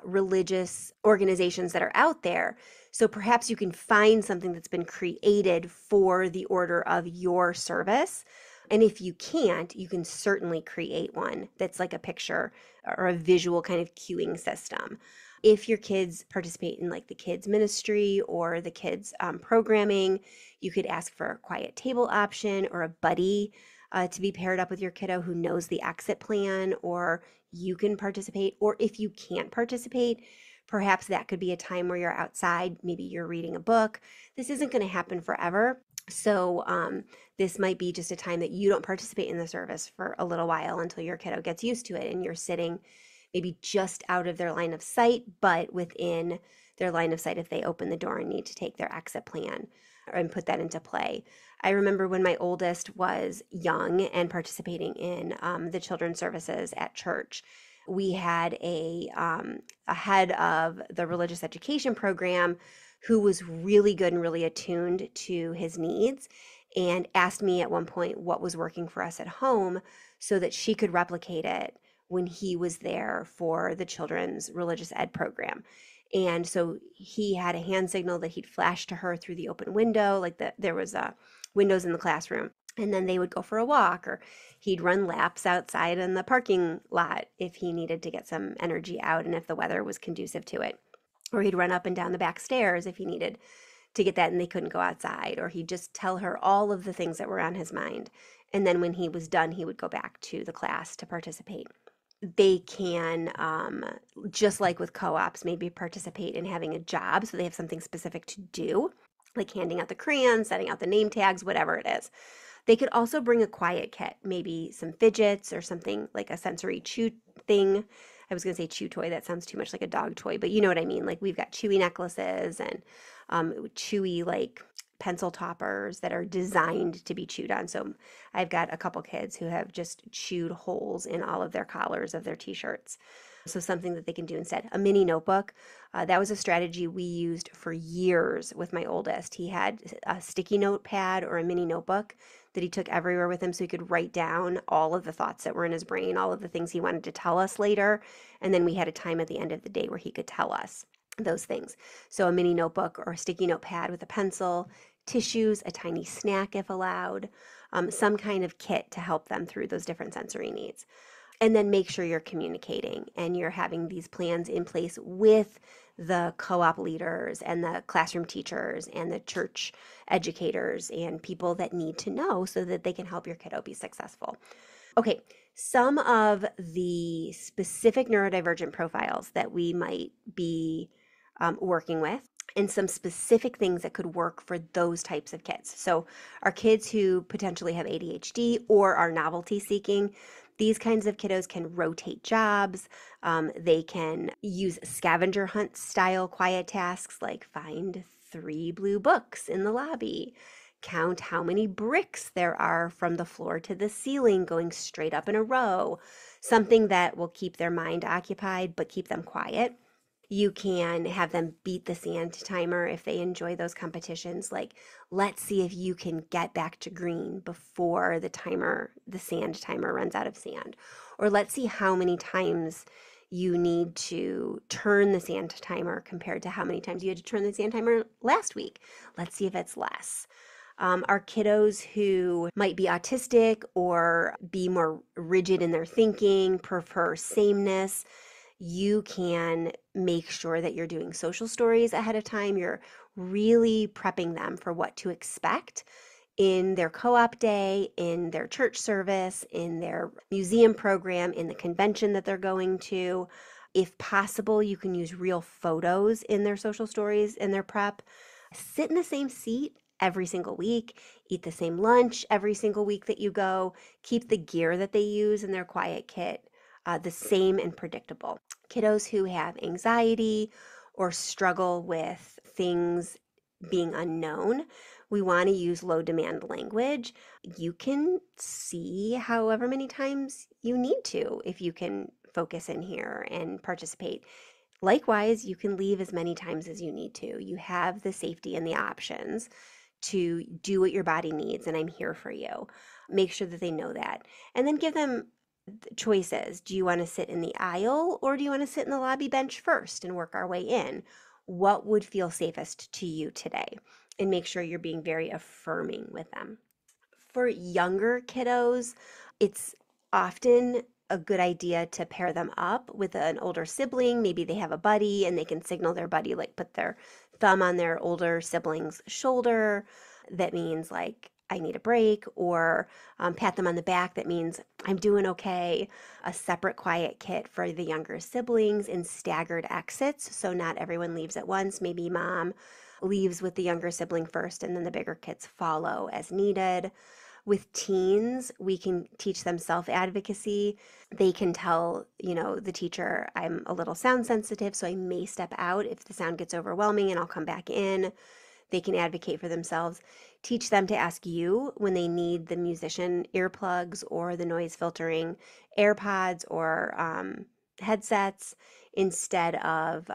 religious organizations that are out there. So perhaps you can find something that's been created for the order of your service. And if you can't, you can certainly create one that's like a picture or a visual kind of cueing system. If your kids participate in like the kids ministry or the kids programming, you could ask for a quiet table option or a buddy to be paired up with your kiddo who knows the exit plan, or you can participate. Or if you can't participate, perhaps that could be a time where you're outside, maybe you're reading a book. This isn't going to happen forever. So this might be just a time that you don't participate in the service for a little while until your kiddo gets used to it and you're sitting maybe just out of their line of sight, but within their line of sight if they open the door and need to take their exit plan and put that into play. I remember when my oldest was young and participating in the children's services at church, we had a head of the religious education program who was really good and really attuned to his needs, and asked me at one point what was working for us at home so that she could replicate it when he was there for the children's religious ed program. And so he had a hand signal that he'd flash to her through the open window, like there was windows in the classroom. And then they would go for a walk, or he'd run laps outside in the parking lot if he needed to get some energy out and if the weather was conducive to it. Or he'd run up and down the back stairs if he needed to get that, and they couldn't go outside, or he'd just tell her all of the things that were on his mind. And then when he was done, he would go back to the class to participate. They can, just like with co-ops, maybe participate in having a job so they have something specific to do, like handing out the crayons, setting out the name tags, whatever it is. They could also bring a quiet kit, maybe some fidgets or something like a sensory chew thing. I was going to say chew toy. That sounds too much like a dog toy, but you know what I mean. Like we've got chewy necklaces and chewy like pencil toppers that are designed to be chewed on. So I've got a couple kids who have just chewed holes in all of their collars of their t-shirts. So something that they can do instead. A mini notebook. That was a strategy we used for years with my oldest. He had a sticky notepad or a mini notebook that he took everywhere with him so he could write down all of the thoughts that were in his brain, all of the things he wanted to tell us later. And then we had a time at the end of the day where he could tell us those things. So a mini notebook or a sticky notepad with a pencil, tissues, a tiny snack if allowed, some kind of kit to help them through those different sensory needs. And then make sure you're communicating and you're having these plans in place with the co-op leaders and the classroom teachers and the church educators and people that need to know so that they can help your kiddo be successful. Okay, some of the specific neurodivergent profiles that we might be working with, and some specific things that could work for those types of kids. So our kids who potentially have ADHD or are novelty seeking, these kinds of kiddos can rotate jobs. They can use scavenger hunt style quiet tasks like find 3 blue books in the lobby, count how many bricks there are from the floor to the ceiling going straight up in a row, something that will keep their mind occupied but keep them quiet. You can have them beat the sand timer if they enjoy those competitions. Like, let's see if you can get back to green before the sand timer runs out of sand. Or let's see how many times you need to turn the sand timer compared to how many times you had to turn the sand timer last week. Let's see if it's less. Our kiddos who might be autistic or be more rigid in their thinking, prefer sameness, you can make sure that you're doing social stories ahead of time. You're really prepping them for what to expect in their co-op day, in their church service, in their museum program, in the convention that they're going to. If possible, you can use real photos in their social stories in their prep. Sit in the same seat every single week, eat the same lunch every single week that you go, keep the gear that they use in their quiet kit the same and predictable. Kiddos who have anxiety or struggle with things being unknown, we want to use low demand language. You can see however many times you need to if you can focus in here and participate. Likewise, you can leave as many times as you need to. You have the safety and the options to do what your body needs, and I'm here for you. Make sure that they know that. And then give them choices. Do you want to sit in the aisle or do you want to sit in the lobby bench first and work our way in? What would feel safest to you today? And make sure you're being very affirming with them. For younger kiddos, it's often a good idea to pair them up with an older sibling. Maybe they have a buddy and they can signal their buddy, like put their thumb on their older sibling's shoulder. That means like, I need a break, or pat them on the back. That means I'm doing okay. A separate quiet kit for the younger siblings in staggered exits. So not everyone leaves at once. Maybe mom leaves with the younger sibling first and then the bigger kids follow as needed. With teens, we can teach them self-advocacy. They can tell, the teacher, I'm a little sound sensitive, so I may step out if the sound gets overwhelming and I'll come back in. They can advocate for themselves. Teach them to ask you when they need the musician earplugs or the noise filtering AirPods or headsets instead of,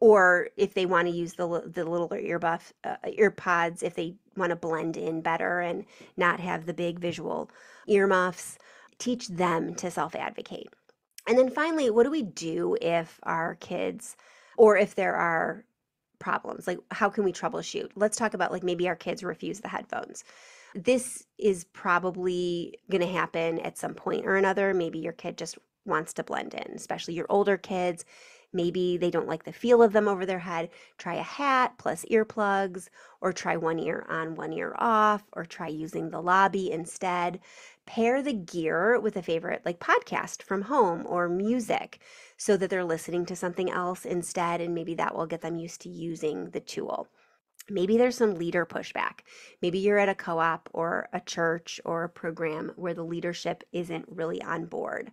or if they want to use the little earpods, if they want to blend in better and not have the big visual earmuffs. Teach them to self-advocate. And then finally, what do we do if our kids, or if there are problems? Like, how can we troubleshoot? Let's talk about, like, maybe our kids refuse the headphones. This is probably going to happen at some point or another. Maybe your kid just wants to blend in, especially your older kids. Maybe they don't like the feel of them over their head. Try a hat plus earplugs, or try one ear on, one ear off, or try using the lobby instead. Pair the gear with a favorite like podcast from home or music so that they're listening to something else instead, and maybe that will get them used to using the tool. Maybe there's some leader pushback. Maybe you're at a co-op or a church or a program where the leadership isn't really on board.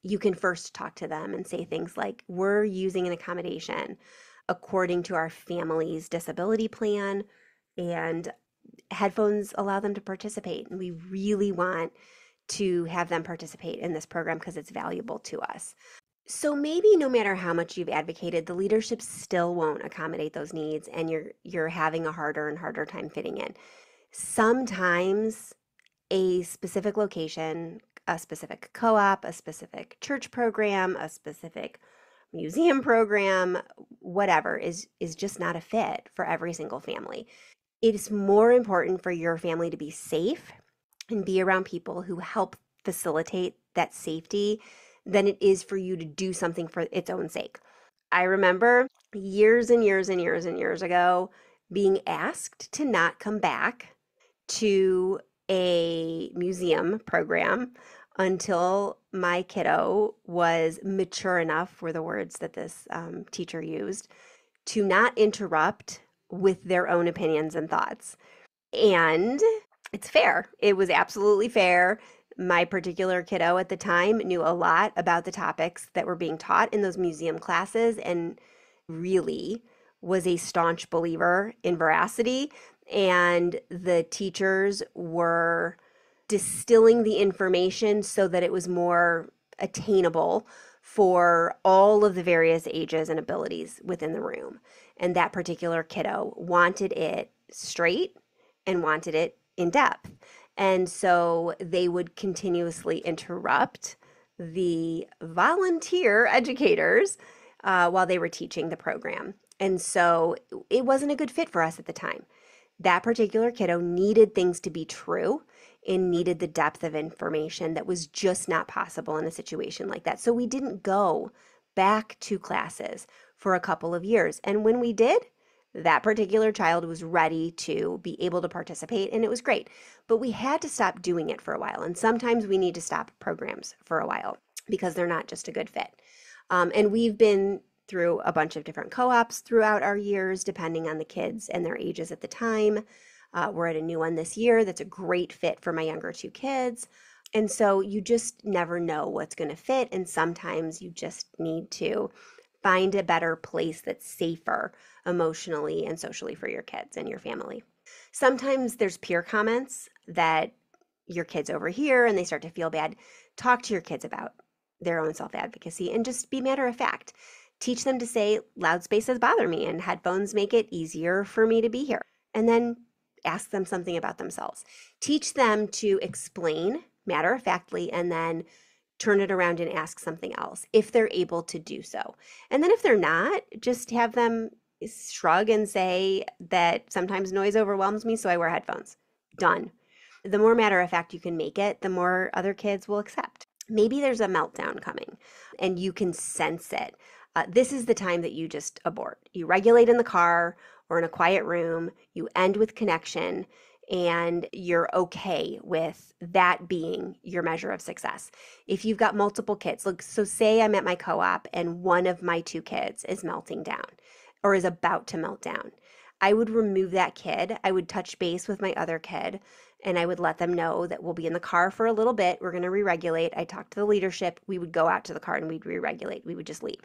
You can first talk to them and say things like, we're using an accommodation according to our family's disability plan, and headphones allow them to participate. And we really want to have them participate in this program because it's valuable to us. So maybe no matter how much you've advocated, the leadership still won't accommodate those needs, and you're having a harder and harder time fitting in. Sometimes a specific location, a specific co-op, a specific church program, a specific museum program, whatever is just not a fit for every single family. It is more important for your family to be safe and be around people who help facilitate that safety than it is for you to do something for its own sake. I remember years and years and years and years ago being asked to not come back to a museum program until my kiddo was mature enough, were the words that this teacher used, to not interrupt with their own opinions and thoughts. And it's fair. It was absolutely fair. My particular kiddo at the time knew a lot about the topics that were being taught in those museum classes and really was a staunch believer in veracity. And the teachers were distilling the information so that it was more attainable for all of the various ages and abilities within the room. And that particular kiddo wanted it straight and wanted it in depth. And so they would continuously interrupt the volunteer educators while they were teaching the program. And so it wasn't a good fit for us at the time. That particular kiddo needed things to be true and needed the depth of information that was just not possible in a situation like that. So we didn't go back to classes for a couple of years. And when we did, that particular child was ready to be able to participate, and it was great. But we had to stop doing it for a while. And sometimes we need to stop programs for a while because they're not just a good fit. And we've been through a bunch of different co-ops throughout our years, depending on the kids and their ages at the time. We're at a new one this year that's a great fit for my younger two kids. And so you just never know what's going to fit. And sometimes you just need to find a better place that's safer emotionally and socially for your kids and your family. Sometimes there's peer comments that your kids overhear and they start to feel bad. Talk to your kids about their own self-advocacy and just be matter of fact. Teach them to say, loud spaces bother me and headphones make it easier for me to be here. And then ask them something about themselves. Teach them to explain matter-of-factly and then turn it around and ask something else if they're able to do so. And then if they're not, just have them shrug and say that sometimes noise overwhelms me, so I wear headphones. Done. The more matter-of-fact you can make it, the more other kids will accept. Maybe there's a meltdown coming and you can sense it. This is the time that you just abort. You regulate in the car or in a quiet room, you end with connection, and you're okay with that being your measure of success. If you've got multiple kids, look, so say I'm at my co-op and one of my two kids is melting down or is about to melt down. I would remove that kid. I would touch base with my other kid and I would let them know that we'll be in the car for a little bit. We're going to re-regulate. I talked to the leadership. We would go out to the car and we'd re-regulate. We would just leave.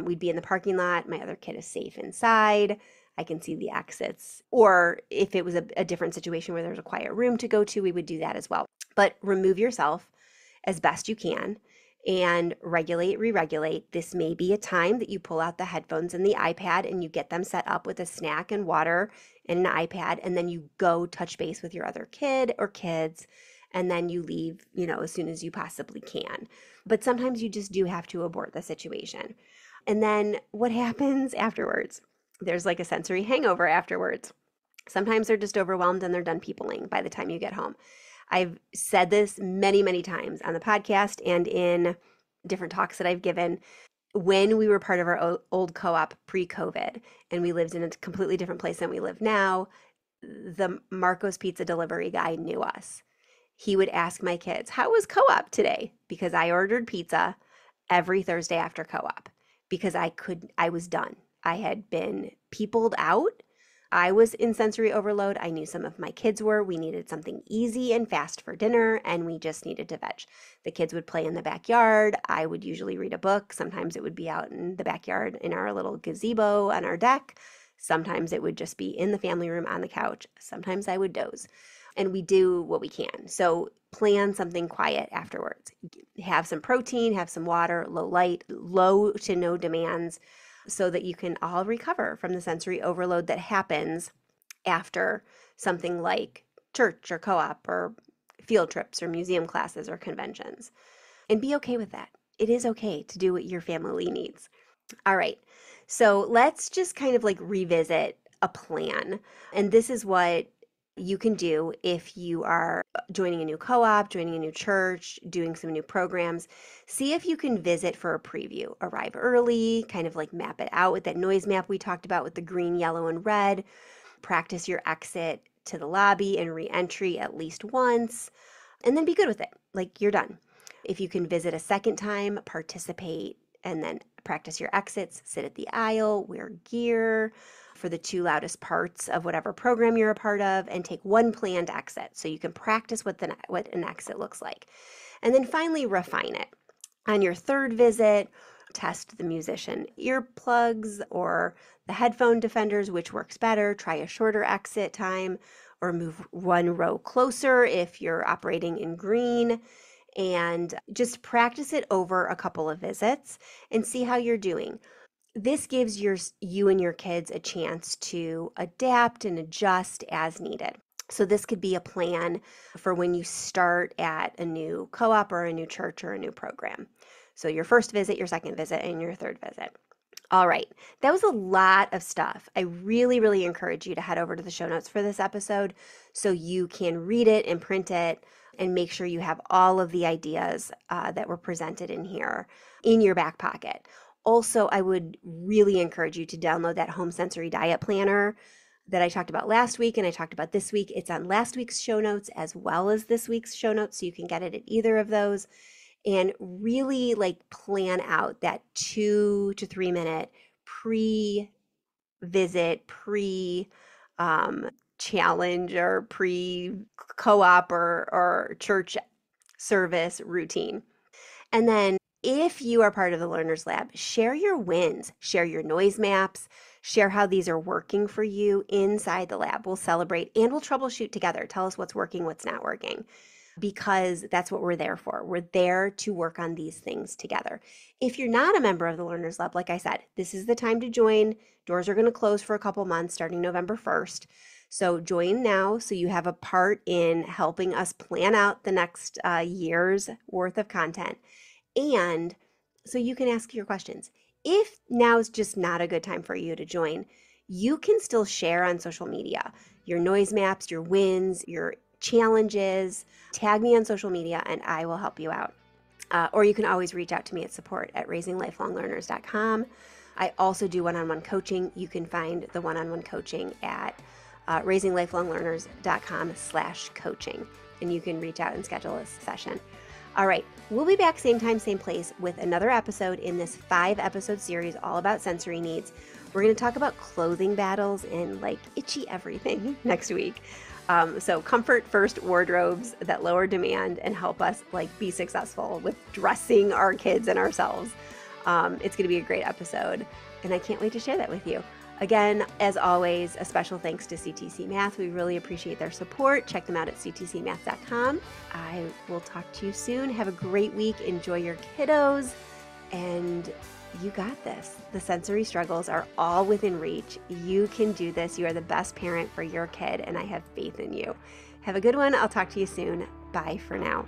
We'd be in the parking lot. My other kid is safe inside. I can see the exits. Or if it was a different situation where there's a quiet room to go to, we would do that as well. But remove yourself as best you can and regulate, re-regulate. This may be a time that you pull out the headphones and the iPad and you get them set up with a snack and water and an iPad, and then you go touch base with your other kid or kids, and then you leave, as soon as you possibly can. But sometimes you just do have to abort the situation. And then what happens afterwards? There's like a sensory hangover afterwards. Sometimes they're just overwhelmed and they're done peopling by the time you get home. I've said this many, many times on the podcast and in different talks that I've given. when we were part of our old co-op pre-COVID and we lived in a completely different place than we live now, the Marco's Pizza delivery guy knew us. He would ask my kids, "How was co-op today?" Because I ordered pizza every Thursday after co-op because I was done. I had been peopled out. I was in sensory overload. I knew some of my kids were. We needed something easy and fast for dinner, and we just needed to veg. The kids would play in the backyard. I would usually read a book. Sometimes it would be out in the backyard in our little gazebo on our deck. Sometimes it would just be in the family room on the couch. Sometimes I would doze. And we do what we can. So plan something quiet afterwards. Have some protein, have some water, low light, low to no demands, so that you can all recover from the sensory overload that happens after something like church or co-op or field trips or museum classes or conventions. And be okay with that. It is okay to do what your family needs. All right. So let's just kind of like revisit a plan. And this is what you can do if you are joining a new co-op, joining a new church, doing some new programs. See if you can visit for a preview. Arrive early, kind of like map it out with that noise map we talked about with the green, yellow, and red. Practice your exit to the lobby and re-entry at least once, and then be good with it. Like you're done. If you can visit a second time, participate, and then practice your exits, sit at the aisle, wear gear for the two loudest parts of whatever program you're a part of, and take one planned exit so you can practice what an exit looks like. And then finally refine it. On your third visit, test the musician earplugs or the headphone defenders, which works better. Try a shorter exit time or move one row closer if you're operating in green. And just practice it over a couple of visits and see how you're doing. This gives you and your kids a chance to adapt and adjust as needed. So this could be a plan for when you start at a new co-op or a new church or a new program. So your first visit, your second visit, and your third visit. All right, that was a lot of stuff. I really, really encourage you to head over to the show notes for this episode so you can read it and print it and make sure you have all of the ideas that were presented in here in your back pocket. Also, I would really encourage you to download that home sensory diet planner that I talked about last week and I talked about this week. It's on last week's show notes as well as this week's show notes, so you can get it at either of those. And really like plan out that 2 to 3 minute pre-visit, challenge or pre-co-op or church service routine. And then if you are part of the Learners Lab, share your wins, share your noise maps, share how these are working for you inside the lab. We'll celebrate and we'll troubleshoot together. Tell us what's working, what's not working, because that's what we're there for. We're there to work on these things together. If you're not a member of the Learners Lab, like I said, this is the time to join. Doors are going to close for a couple months starting November 1st. So join now so you have a part in helping us plan out the next year's worth of content. And so you can ask your questions. If now is just not a good time for you to join, you can still share on social media your noise maps, your wins, your challenges. Tag me on social media and I will help you out. Or you can always reach out to me at support@raisinglifelonglearners.com. I also do one-on-one coaching. You can find the one-on-one coaching at raisinglifelonglearners.com/coaching. And you can reach out and schedule a session. All right, we'll be back same time, same place with another episode in this 5-episode series all about sensory needs. We're going to talk about clothing battles and like itchy everything next week. So comfort first wardrobes that lower demand and help us like be successful with dressing our kids and ourselves. It's going to be a great episode and I can't wait to share that with you. Again, as always, a special thanks to CTC Math. We really appreciate their support. Check them out at ctcmath.com. I will talk to you soon. Have a great week. Enjoy your kiddos. And you got this. The sensory struggles are all within reach. You can do this. You are the best parent for your kid, and I have faith in you. Have a good one. I'll talk to you soon. Bye for now.